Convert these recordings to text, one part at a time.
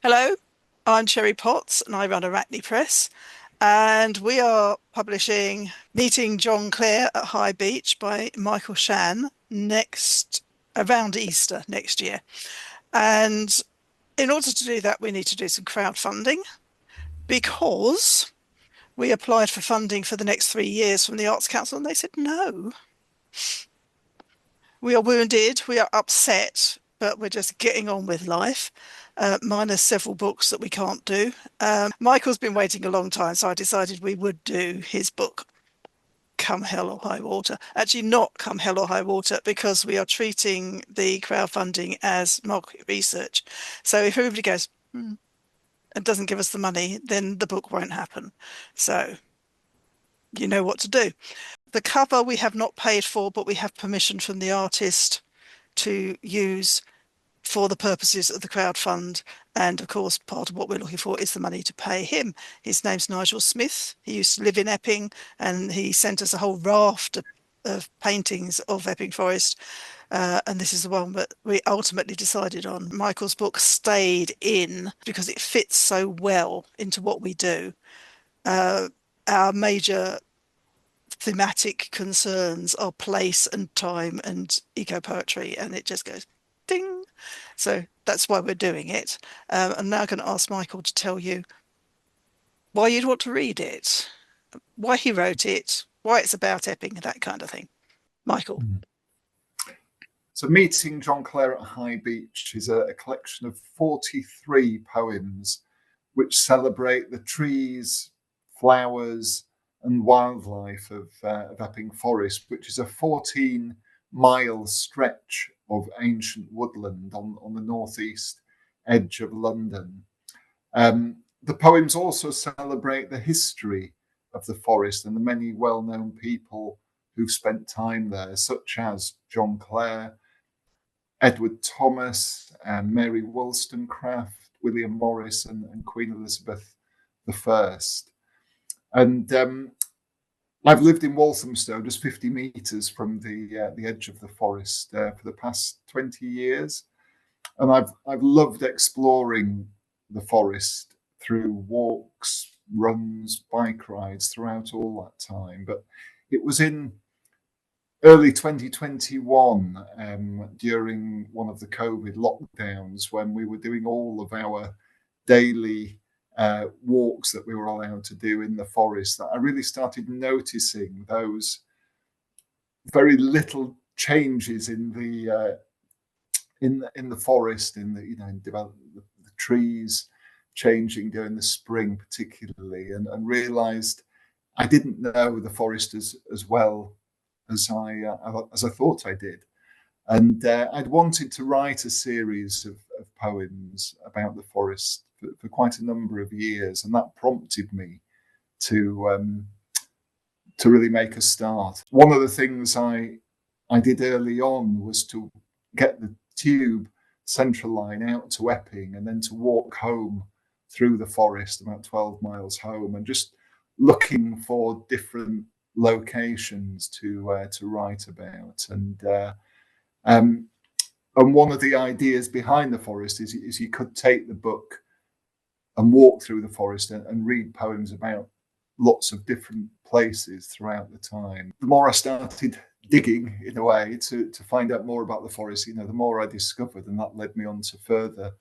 Hello, I'm Cherry Potts and I run Arachne Press. And we are publishing Meeting John Clare at High Beach by Michael Shan next around Easter next year. And in order to do that, we need to do some crowdfunding because we applied for funding for the next 3 years from the Arts Council and they said no. We are wounded, we are upset, but we're just getting on with life. Minus several books that we can't do. Michael's been waiting a long time, so I decided we would do his book, Come Hell or High Water. Actually, not Come Hell or High Water, because we are treating the crowdfunding as market research. So if everybody goes, and doesn't give us the money, then the book won't happen. So you know what to do. The cover we have not paid for, but we have permission from the artist to use for the purposes of the crowdfund. And of course, part of what we're looking for is the money to pay him. His name's Nigel Smith. He used to live in Epping and he sent us a whole raft of paintings of Epping Forest. And this is the one that we ultimately decided on. Michael's book stayed in because it fits so well into what we do. Our major thematic concerns are place and time and eco-poetry, and it just goes ding. So that's why we're doing it. I'm now going to ask Michael to tell you why you'd want to read it, why he wrote it, why it's about Epping, that kind of thing. Michael. So Meeting John Clare at High Beach is a collection of 43 poems which celebrate the trees, flowers and wildlife of Epping Forest, which is a 14-mile stretch of ancient woodland on the northeast edge of London. The poems also celebrate the history of the forest and the many well-known people who've spent time there, such as John Clare, Edward Thomas, Mary Wollstonecraft, William Morris, and Queen Elizabeth I. And I've lived in Walthamstow, just 50 metres from the edge of the forest for the past 20 years. And I've loved exploring the forest through walks, runs, bike rides throughout all that time. But it was in early 2021, during one of the COVID lockdowns, when we were doing all of our daily walks that we were allowed to do in the forest, that I really started noticing those very little changes in the forest, in the trees changing during the spring particularly, and realised I didn't know the forest as well as I thought I did. And I'd wanted to write a series of poems about the forest for quite a number of years, and that prompted me to really make a start. One of the things I did early on was to get the tube central line out to Epping and then to walk home through the forest, about 12 miles home, and just looking for different locations to write about. And one of the ideas behind the forest is you could take the book and walk through the forest and read poems about lots of different places throughout the time. The more I started digging, in a way, to find out more about the forest, the more I discovered, and that led me on to further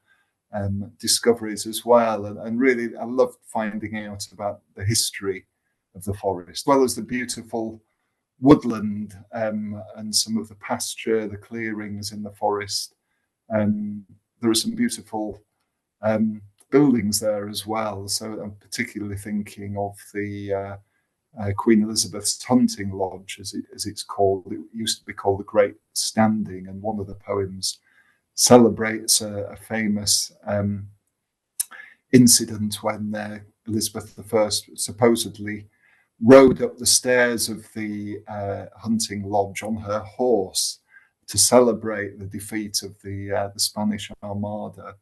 discoveries as well. And really, I loved finding out about the history of the forest, as well as the beautiful woodland and some of the pasture, the clearings in the forest. There are some beautiful buildings there as well. So I'm particularly thinking of the Queen Elizabeth's hunting lodge, as it's called. It used to be called the Great Standing, and one of the poems celebrates a famous incident when Elizabeth I supposedly rode up the stairs of the hunting lodge on her horse to celebrate the defeat of the Spanish Armada.